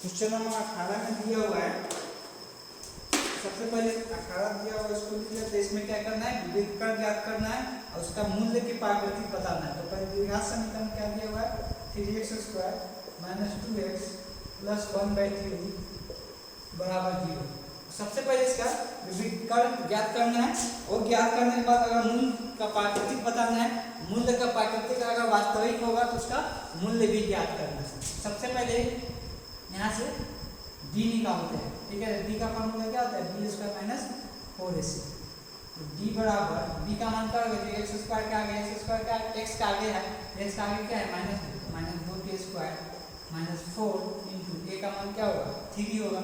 Question number 18 में दिया हुआ है। सबसे पहले 18 दिया हुआ इसको लिखिए। तो इसमें क्या करना है, विभेदकरण ज्ञात करना है और उसका मूल्य की प्राकृतिक बताना है। तो पहले द्विघात समीकरण क्या दिया हुआ है, 3x² - 2x + 1/3 बराबर 0। सबसे पहले इसका विभेदकरण ज्ञात करना है और ज्ञात करने के बाद अगर मूल्य का प्राकृतिक बताना है, मूल्य का प्राकृतिक अगर वास्तविक होगा तो उसका मूल्य भी ज्ञात करना है। सबसे पहले यहाँ से d निकालते हैं, ठीक है। d का फॉर्मूला क्या होता है, b² - 4ac। तो d बराबर b का मान क्या होगा, जो x² के आगे x² का x का आगे है, x का आगे क्या है -2k² - 4 इंटू a का मान क्या होगा 3 होगा,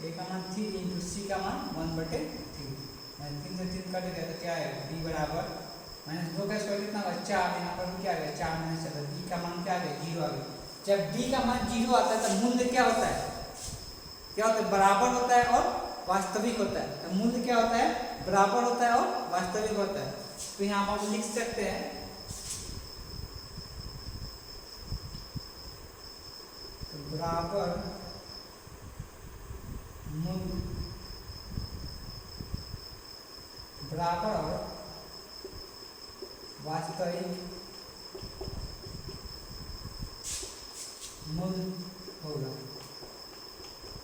a का मान 3 इंटू c का मान 1/3। 3 से 3 कटेगा तो क्या आएगा, d बराबर -2 का स्क्वायर कितना होगा 4। यहाँ पर क्या आ गया 4 - 7, d का मान क्या आ गया 0 आ गया। जब d का मान 0 आता है तो मूल्य क्या होता है, क्या होता है, बराबर होता है और वास्तविक होता है। तो मूल्य क्या होता है, बराबर होता है और वास्तविक होता है। तो यहाँ पर हम लिख सकते हैं तो बराबर मूल्य बराबर और वास्तविक मूल्य होगा,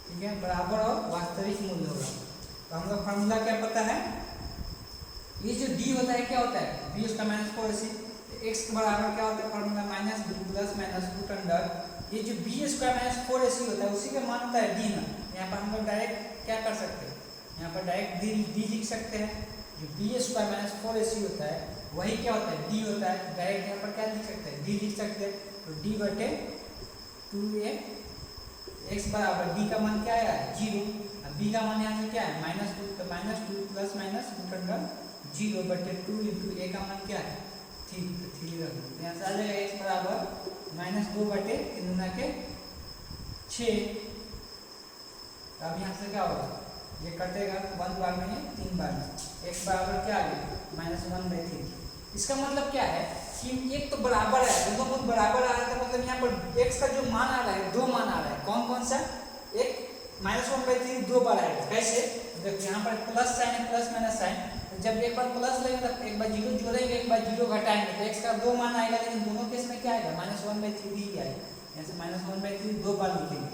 ठीक है। बराबर और वास्तविक मूल्य होगा। तो हम लोग फॉर्मूला क्या पता है, ये जो d होता है क्या होता है, b² - 4ac। x के बराबर क्या होता है फॉर्मूला -2 + -√। ये जो b² - 4ac होता है उसी का मान होता है d ना। यहाँ पर हम लोग डायरेक्ट क्या कर सकते हैं, यहाँ पर डायरेक्ट d लिख सकते हैं। जो b² - 4ac होता है वही क्या होता है, d होता है। डायरेक्ट यहाँ पर क्या लिख सकते हैं, d लिख सकते हैं। तो d/2a x बराबर d का मान क्या है 0, अब b का मान यहाँ से क्या है -2, तो -2 + -√0/2 इंटू a का मान क्या है 3, तो 3 रख दो। यहाँ से आ जाएगा x बराबर -2/3 × 6। अब यहाँ से क्या होगा, ये कटेगा 1 बार में 3 बार में, x बराबर क्या आ गया -1/3। इसका मतलब क्या है कि एक तो बराबर है, दोनों मूल बराबर आ रहा है। मतलब यहाँ पर x का जो मान आ रहा है, दो मान आ रहा है। कौन कौन सा, एक -1/3 दो बार आएगा। कैसे, देखिए यहाँ पर प्लस साइन है, प्लस माइनस साइन। तो जब एक बार प्लस लगेगा तो एक बार 0 जोड़ेंगे, एक बार 0 घटाएंगे, तो x का दो मान आएगा। लेकिन दोनों केस में क्या आएगा -1/3 ही आएगा। यहाँ से -1/3 दो बार लिखेंगे।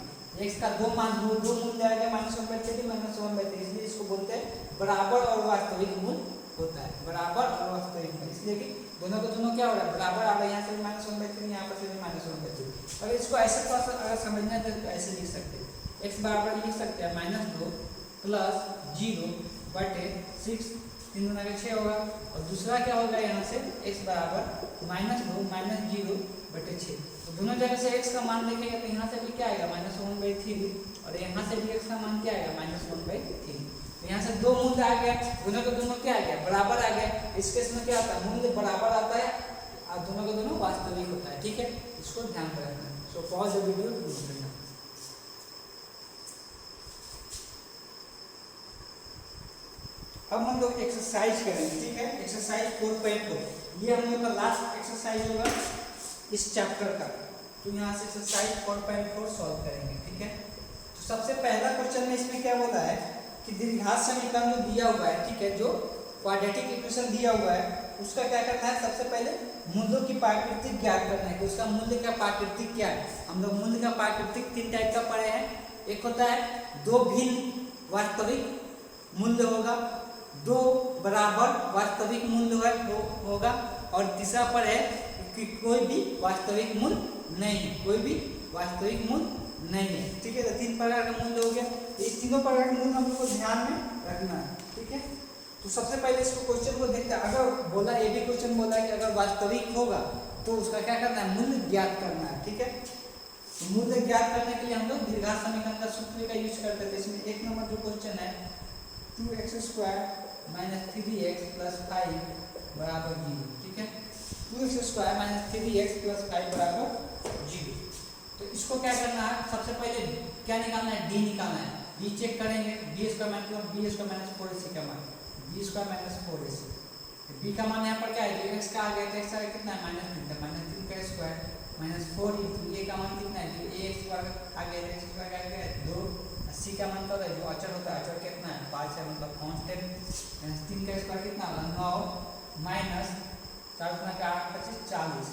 x का दो मान दो मूल्य आएगा -1/3 -1/3, इसलिए इसको बोलते हैं बराबर और वास्तविक मूल्य होता है, बराबर और वास्तविक मूल्य। इसलिए कि दोनों को दोनों क्या हो रहा है, बराबर आ रहा है। यहाँ से भी -1/3, यहाँ पर से भी -1/3। अगर इसको ऐसे थोड़ा सा अगर समझना है तो ऐसे लिख सकते हैं, x बराबर लिख सकते हैं -2 + 0/6, 3 × 6 होगा। और दूसरा क्या होगा, यहाँ से x बराबर -2 - 0/6। तो दोनों जगह से x का मान लिखेंगे तो यहाँ से भी क्या आएगा -1/3, और यहाँ से भी x का मान क्या आएगा -1/3। तो यहाँ से दो मूल्य आ गया, दोनों का दोनों क्या आ गया, बराबर आ गया। इस केस में क्या आता है, मूल्य बराबर आता है और दोनों का दोनों वास्तविक होता है, ठीक है। इसको ध्यान में रखना। सो पॉज द वीडियो, करना। अब हम लोग एक्सरसाइज करेंगे, ठीक है। एक्सरसाइज 4.4, ये हम लोग का लास्ट एक्सरसाइज होगा इस चैप्टर का। तो यहाँ से एक्सरसाइज 4.4 सॉल्व करेंगे, ठीक है। तो सबसे पहला क्वेश्चन में इसमें क्या बोला है कि दीर्घात समीकरण जो दिया हुआ है, ठीक है, जो क्वाड्रेटिक इक्वेशन दिया हुआ है, उसका क्या करना है, सबसे पहले मूल्यों की प्राकृतिक ज्ञात करना है कि उसका मूल्य का प्राकृतिक क्या है। हम लोग मूल्य का प्राकृतिक 3 टाइप का पढ़े हैं। एक होता है दो भिन्न वास्तविक मूल्य होगा, दो बराबर वास्तविक मूल्य होगा, और तीसरा पर है कि कोई भी वास्तविक मूल्य नहीं है, कोई भी वास्तविक मूल्य नहीं है, ठीक है। तो 3 प्रकार का मूल्य हो गया। इस तीनों प्रकार के मूल्य हम लोग को ध्यान में रखना है, ठीक है। तो सबसे पहले इसको क्वेश्चन को देखते हैं। अगर बोला, ये भी क्वेश्चन बोला है कि अगर वास्तविक होगा तो उसका क्या करना है, मूल्य ज्ञात करना है, ठीक है। तो मूल्य ज्ञात करने के लिए हम लोग दीर्घात समीकरण का सूत्र का यूज करते थे। इसमें 1 नंबर जो क्वेश्चन है 2x² - 3x + 5 बराबर 0, ठीक है। 2x² - 3x + 5 बराबर 0। तो इसको क्या करना है, सबसे पहले क्या निकालना है, d निकालना है। d चेक करेंगे, b² - 4ac का मान, b² - 4ac। b का मान यहाँ पर क्या है, x का आ गया, तो x का कितना है -3, -3 का स्क्वायर -4 इंटू ए का मान कितना है, जो ए एक्स स्क्वायर आ गया, एक्स स्क्वायर आ गया 2, सी का मान क्या है, जो अचर होता है, अचर कितना है 5 है, मतलब कांस्टेंट। 3 का स्क्वायर कितना होगा 9 माइनस 4 का 8 25 40,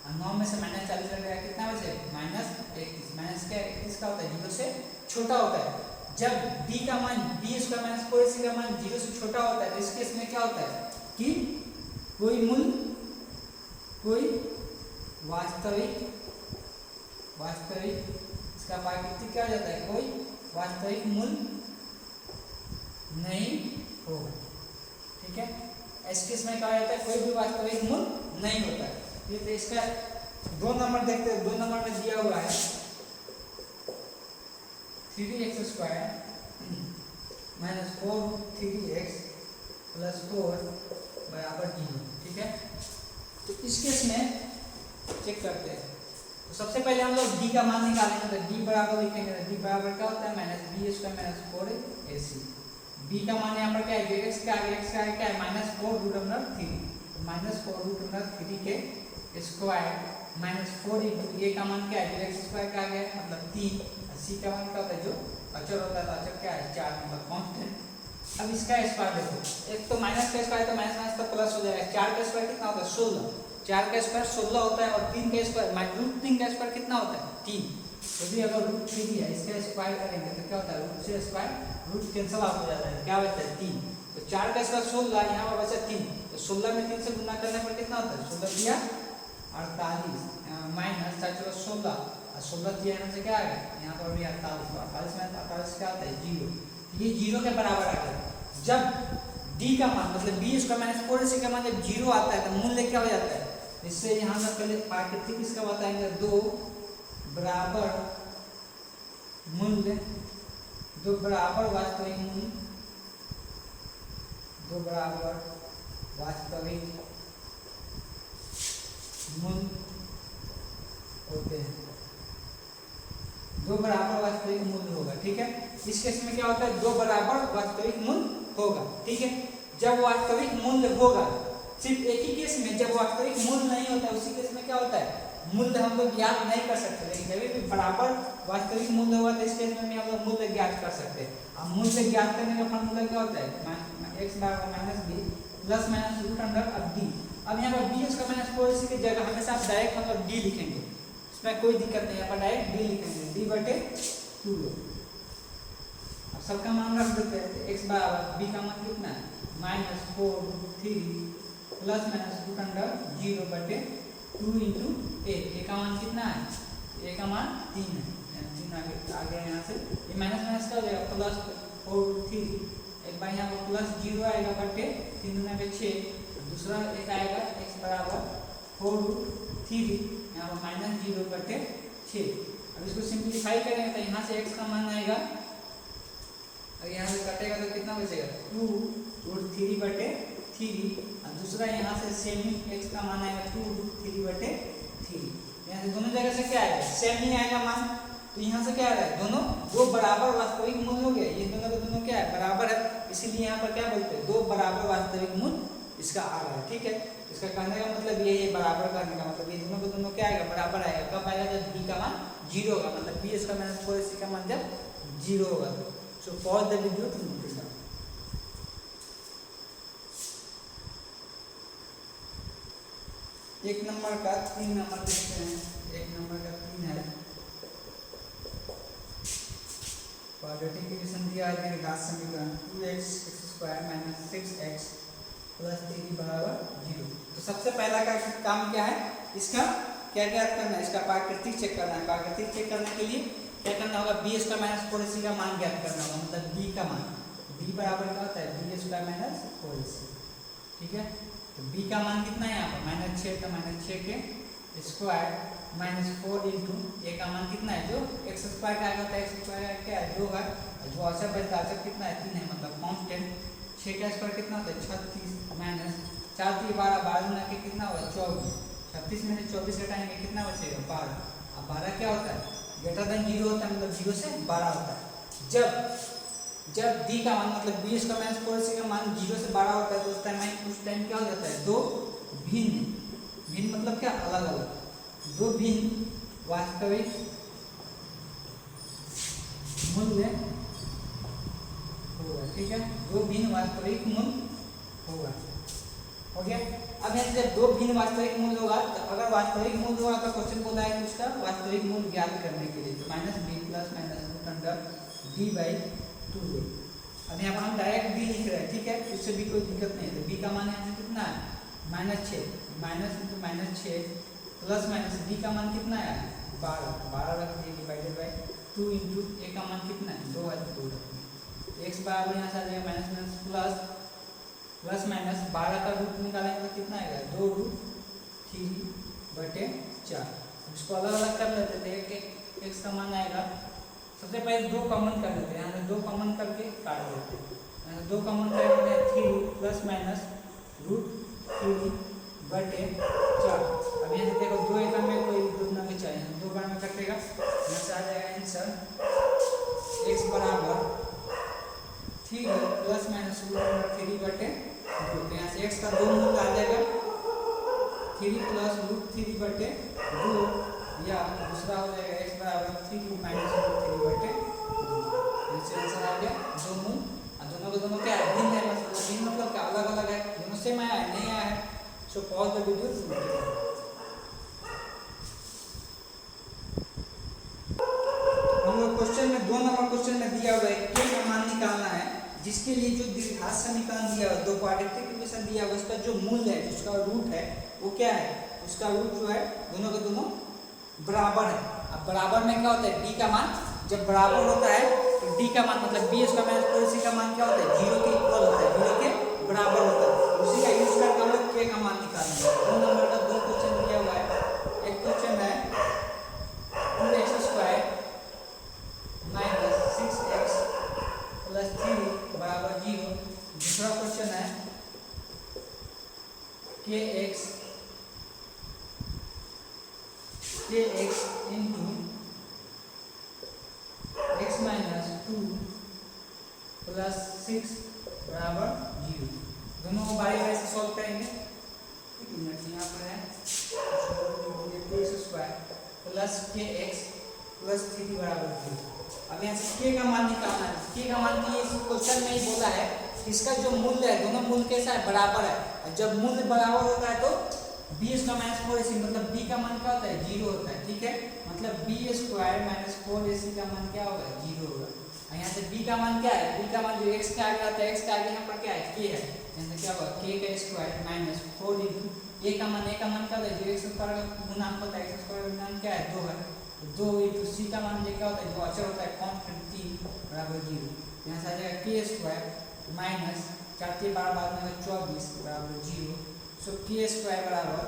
और 9 में से -40 लगेगा कितना बचे -31। माइनस क्या 31 का होता है 0 से छोटा होता है। जब b का मान b स्क्वायर माइनस 4ac का मान 0 से छोटा होता है तो इस केस में क्या होता है कि कोई मूल, कोई वास्तविक इसका प्राकृतिक क्या हो जाता है, कोई वास्तविक मूल नहीं होगा। ठीक है, इस केस में क्या हो जाता है, कोई भी वास्तविक मूल नहीं होता है। ये तो इसका 2 नंबर देखते हैं। 2 नंबर में दिया हुआ है 3x square minus 4 3x plus 4 बराबर 0। ठीक है, तो इस केस में चेक करते हैं। तो सबसे पहले हम लोग d का मान निकालेंगे, तो d बराबर लिखेंगे, तो d बराबर क्या होता है -b square minus 4ac। b का मान यहाँ पर क्या है, x का आगे क्या है -4 रूट अंडर 3, -4 रूट अंडर 3 के स्क्वायर -4 इंटू ए का मान क्या है, x स्क्वायर का आ गया मतलब 3, सी का मान क्या होता है, जो अचर होता है, तो अचर क्या है 4 मतलब कांस्टेंट। अब इसका स्क्वायर देखो, एक तो माइनस का स्क्वायर तो माइनस तो प्लस हो जाएगा। 4 का स्क्वायर कितना होता है 16, 4 का स्क्वायर 16 होता है, और 3 का स्क्वायर √3 का स्क्वायर कितना होता है 3। तो भी अगर √3 है, इसका स्क्वायर करेंगे तो क्या होता है, रूट से स्क्वायर रूट कैंसिल आउट हो जाता है, क्या बचता है 3। तो 4 का स्क्वायर 16, यहाँ पर बचा 3, तो 16 में 3 से गुना करने पर कितना होता है 16 दिया 48 माइनस 4 16, और 16 दिया यहाँ से क्या आ गया, यहाँ पर भी 48, 48 में 48 क्या होता है 0, ये 0 के बराबर आ गया। जब d का मान मतलब b स्क्वायर माइनस 4ac का मान जब 0 आता है तो मूल्य क्या हो जाता है, इससे यहाँ से पहले प्राकृतिक इसका बताएंगे 2 बराबर मूल्य, 2 बराबर वास्तविक मूल्य, 2 बराबर वास्तविक मूल्य होते हैं, 2 बराबर वास्तविक मूल्य होगा। ठीक है, इस केस में क्या होता है 2 बराबर वास्तविक मूल्य होगा। ठीक है, जब वास्तविक मूल्य होगा, सिर्फ एक ही केस में जब वास्तविक मूल्य नहीं होता है, उसी केस में क्या होता है मूल्य हम लोग ज्ञात नहीं कर सकते, लेकिन जब भी बराबर वास्तविक मूल्य होगा तो इस केस में हम लोग मूल्य ज्ञात कर सकते हैं। अब मूल्य ज्ञात करने का फॉर्मूला क्या होता है, x बराबर -b plus minus root under अब d। अब यहाँ पर b उसका माइनस 4ac की जगह हमेशा आप डायरेक्ट मतलब d लिखेंगे, इसमें कोई दिक्कत नहीं, यहाँ पर डायरेक्ट d लिखेंगे, d बटे 2। अब सबका मान रख देते हैं, x बराबर b का मान कितना है -4 3 प्लस माइनस रूट अंडर 0 बटे 2 इंटू ए का मान कितना है, a का मान 3 है, 3 आगे यहाँ से ये माइनस माइनस का हो जाएगा प्लस 4 3, एक बार यहाँ पर प्लस 0 आएगा बटे 3 गुना के 6, दूसरा एक आएगा x बराबर 4 रूट 3, यहाँ पर -0 बटे 6। अब इसको सिंप्लीफाई करेंगे तो यहाँ से x का मान आएगा, और यहाँ से कटेगा तो कितना बचेगा 2 रूट 3 बटे 3, और दूसरा यहाँ से सेम ही x का मान आएगा 2 रूट 3 बटे 3। यहाँ से दोनों जगह से क्या आएगा सेम ही आएगा मान, तो यहाँ से क्या आ रहा है दोनों 2 बराबर वास्तविक मूल्य हो गए, ये दोनों का दोनों क्या है बराबर है, इसीलिए यहाँ पर क्या बोलते हैं 2 बराबर वास्तविक मूल्य इसका आ रहा है। ठीक है, इसका कहने का मतलब ये है, बराबर करने का मतलब ये दोनों को दोनों क्या आएगा बराबर आएगा। कब आएगा जब b का मान 0 होगा, मतलब b इसका माइनस 4ac का मान जब 0 होगा। So pause the video to note it down. एक नंबर का 3 नंबर देखते हैं, एक नंबर का 3 है, क्वाड्रेटिक इक्वेशन दिया है घात समीकरण 2x square minus 6x plus 3 बराबर 0। तो सबसे पहला का काम क्या है, इसका क्या ज्ञात करना है, इसका प्राकृतिक चेक करना है। प्राकृतिक चेक करने के लिए क्या करना होगा, b स्क्वायर माइनस 4ac का मान ज्ञात करना होगा, मतलब b का मान, b बराबर क्या होता है b स्क्वायर माइनस 4ac। ठीक है, तो b का मान कितना है यहाँ पर -6, तो -6 के स्क्वायर माइनस 4 इंटू a का मान कितना है जो x स्क्वायर का होता है, x स्क्वायर क्या है 2 है, जो अचर बचता है कितना है 3 है, मतलब कांस्टेंट। 6 का स्क्वायर कितना होता है 36 माइनस 4 3 12, 12 गुना के कितना होगा 24, 36 में से 24 घटाएंगे कितना बचेगा 12। अब 12 क्या होता है ग्रेटर देन 0 होता है, मतलब 0 से 12 होता है। जब d का मान मतलब b स्क्वायर माइनस 4ac का मान 0 से 12 होता है, तो उस टाइम क्या हो जाता है, दो भिन्न मतलब क्या अलग अलग, दो भिन्न वास्तविक मूल्य होगा, ठीक है, दो भिन्न वास्तविक मूल्य होगा, हो गया। अब यहाँ जब दो भिन्न वास्तविक मूल्य होगा, तो अगर वास्तविक मूल्य होगा तो क्वेश्चन बोला है कि उसका वास्तविक मूल्य ज्ञात करने के लिए, तो minus b plus minus root under d by 2a। अब यहाँ पर हम डायरेक्ट बी लिख रहे हैं, ठीक है, उससे भी कोई दिक्कत नहीं है। तो बी का मान यहाँ कितना है, -6, minus into -6 plus minus b का मान कितना है 12 रख दिए डिवाइडेड बाई 2 इंटू ए का मान कितना है 2 है, तो 2 रख दिए। एक्स बराबर यहाँ से आ जाएगा minus minus plus plus minus 12 का रूट निकालेंगे तो कितना आएगा 2√3/4। इसको अलग अलग कर लेते थे कि एक्स का मान आएगा, सबसे पहले 2 कॉमन कर लेते हैं, यहाँ से 2 कॉमन करके काट देते हैं, यहाँ से 2 कॉमन करेंगे 3 प्लस माइनस √3/4। अब यहाँ से देखो 2 एकम में कोई रूट ना भी चाहिए, 2 बार में कटेगा, यहाँ से आ जाएगा आंसर एक्स बराबर 3 प्लस माइनस √3/2। तो यहाँ से x का 2 मूल्य आ जाएगा 3 प्लस √3/2, या दूसरा हो जाएगा x बराबर 3 माइनस √3/2। इससे आंसर आ गया 2 मूल। और दोनों के दोनों क्या है, भिन्न है, मतलब भिन्न मतलब क्या अलग अलग है, दोनों सेम आया है नहीं आया है। सो पॉज द वीडियो। हम लोग क्वेश्चन में 2 नंबर क्वेश्चन में दिया हुआ है k का मान निकालना है, जिसके लिए जो द्विघात समीकरण दिया हुआ है, दो क्वाड्रेटिक इक्वेशन दिया हुआ है, उसका जो मूल्य है, उसका रूट है, वो क्या है, उसका रूट जो है दोनों के दोनों बराबर है। अब बराबर में क्या होता है, d का मान जब बराबर होता है तो d का मान मतलब b स्क्वायर माइनस 4ac का मान क्या होता है 0 के इक्वल होता है, 0 के बराबर होता है। उसी का यूज करके हम लोग k का मान निकालेंगे। 2 नंबर का 2 क्वेश्चन दिया हुआ है। एक क्वेश्चन है 2x² माइनस 6x प्लस 3 बराबर 0। दूसरा क्वेश्चन है kx into x minus 2 plus 6 बराबर 0। दोनों को बारी बारी से सॉल्व करेंगे। एक मिनट, यहाँ पर है 2x² प्लस kx प्लस 3 बराबर 0। अब यहाँ से k का मान निकालना है। k का मान तो इस क्वेश्चन में ही बोला है, इसका जो मूल्य है, दोनों मूल्य कैसा है, बराबर है। जब मूल्य बराबर होता है तो b² माइनस 4ac मतलब b का मान क्या होता है 0 होता है, ठीक है, मतलब b² माइनस 4ac का मान क्या होगा 0 होगा। यहाँ से b का मान क्या है, b का मान जो x के आगे आता है, x के आगे यहाँ पर क्या है k है, यहाँ से क्या होगा k का स्क्वायर माइनस 4 इंटू a का मान क्या होता है जो x² का गुणांक होता है, x² का गुणांक क्या है 2 है, 2 इंटू c का मान क्या होता है जो अचर होता है कांस्टेंट 3 बराबर 0। यहाँ से आ जाएगा k² माइनस 4 के बार बाद में 24 बराबर 0। सो k² बराबर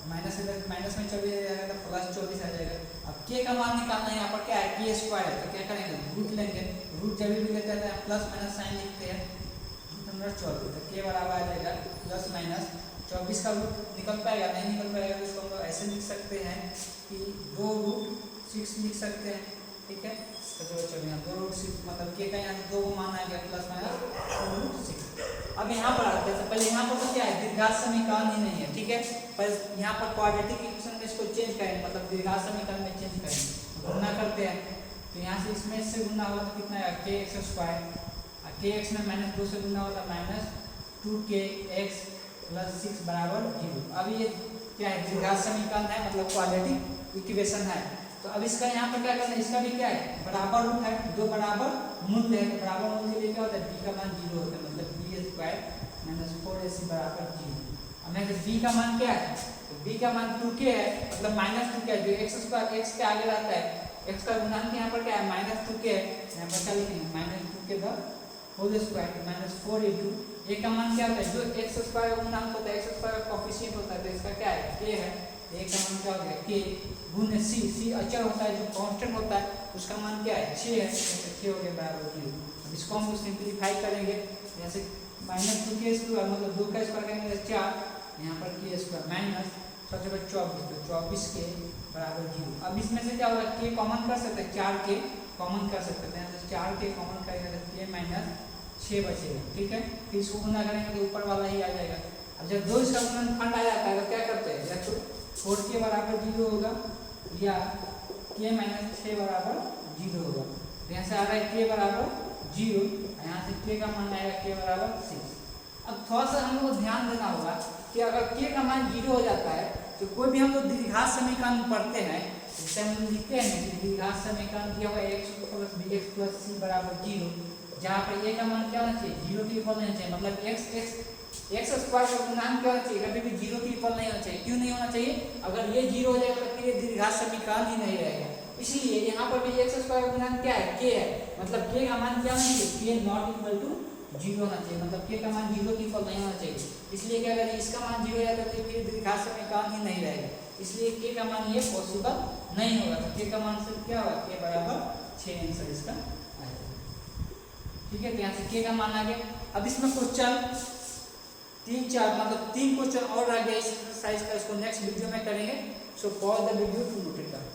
माइनस में 24 आ जाएगा तो प्लस 24 आ जाएगा। अब k का मान निकालना है, यहाँ पर क्या है k² है, तो क्या करेंगे रूट लेंगे, रूट जब भी लेते हैं प्लस माइनस साइन लिखते हैं, रूट नंबर 24, तो k बराबर आ जाएगा प्लस माइनस 24 का रूट निकल पाएगा, नहीं निकल पाएगा तो इसको हम लोग ऐसे लिख सकते हैं कि 2√6 लिख सकते हैं, ठीक है। तो चलो यहाँ 2√6 मतलब k का यहाँ से 2 मान आ गया प्लस माइनस 2√6। अब यहाँ पर आते हैं, पहले यहाँ पर तो क्या है द्विघात समीकरण ही नहीं है, ठीक है, पर यहाँ पर क्वाड्रेटिक इक्वेशन में इसको चेंज करेंगे, मतलब द्विघात समीकरण में चेंज करेंगे, गुणा करते हैं। तो यहाँ से इसमें से गुणा होगा तो कितना आएगा kx² और kx में माइनस 2 से गुणा होगा माइनस 2kx प्लस 6 बराबर 0। अब ये क्या है द्विघात समीकरण है, मतलब क्वाड्रेटिक इक्वेशन है। तो अब इसका यहाँ पर क्या करना है, इसका भी क्या है बराबर रूट है, दो बराबर मूल्य है, तो बराबर मूल्य के लिए क्या होता है b का मान 0 होता है, मतलब b² माइनस 4ac बराबर 0। अब यहाँ से b का मान क्या है, तो b का मान 2k है, मतलब माइनस 2k है, जो x² x के आगे रहता है, x का गुणांक यहाँ पर क्या है माइनस 2k है, यहाँ पर क्या लिखेंगे minus 2k the whole square minus 4 into a का मान क्या होता है जो x² का गुणांक होता है, x² का कोएफिशिएंट होता है, तो इसका क्या है k है, a का मान क्या हो गया k गुण c अचर होता है जो कांस्टेंट होता है, उसका मान क्या है 6 है, तो 6 हो गया बराबर 0। अब इसको हम सिंपलीफाई करेंगे, जैसे माइनस 2k स्क्वायर मतलब 2 का स्क्वायर करेंगे 4, यहाँ पर k² माइनस 24 तो 24k बराबर 0। अब इसमें से क्या होगा k कॉमन कर सकते हैं, 4k कॉमन कर सकते हैं, यहाँ से 4k कॉमन करेंगे तो k माइनस 6 बचेगा, ठीक है। फिर इसको गुणा करेंगे तो ऊपर वाला ही आ जाएगा। अब जब 2 इसका गुणनखंड आ जाता है तो क्या करते हैं, या तो 4 के बराबर 0 होगा या k माइनस 6 बराबर 0 होगा। तो यहाँ से आ रहा है k बराबर 0, यहाँ से k का मान आएगा k बराबर 6। अब थोड़ा सा हम लोग को ध्यान देना होगा कि अगर k का मान 0 हो जाता है तो कोई भी हम लोग द्विघात समीकरण पढ़ते हैं, जैसे हम लिखते हैं कि द्विघात समीकरण दिया हुआ x plus bx plus c बराबर 0, जहाँ पर a का मान क्या होना चाहिए, 0 के इक्वल नहीं होना चाहिए, मतलब x स्क्वायर का गुणांक क्या होना चाहिए, कभी भी 0 के इक्वल नहीं होना चाहिए। क्यों नहीं होना चाहिए, अगर ये 0 हो जाएगा तो फिर ये द्विघात समीकरण ही नहीं रहेगा। इसलिए यहाँ पर भी x स्क्वायर का गुणांक क्या है, k है, मतलब k का मान क्या होना चाहिए, k नॉट इक्वल टू 0 होना चाहिए, मतलब k का मान 0 के इक्वल नहीं होना चाहिए। इसलिए क्या, अगर इसका मान 0 हो जाता है तो फिर द्विघात समीकरण ही नहीं रहेगा, इसलिए k का मान ये पॉसिबल नहीं होगा। तो k का मान सिर्फ क्या होगा, k बराबर 6 आंसर इसका आएगा। ठीक है, तो यहाँ से k का मान आ गया। अब इसमें क्वेश्चन 3-4 मतलब 3 क्वेश्चन और रह गया इस एक्सरसाइज का, इसको नेक्स्ट वीडियो में करेंगे। So pause the video to note it down.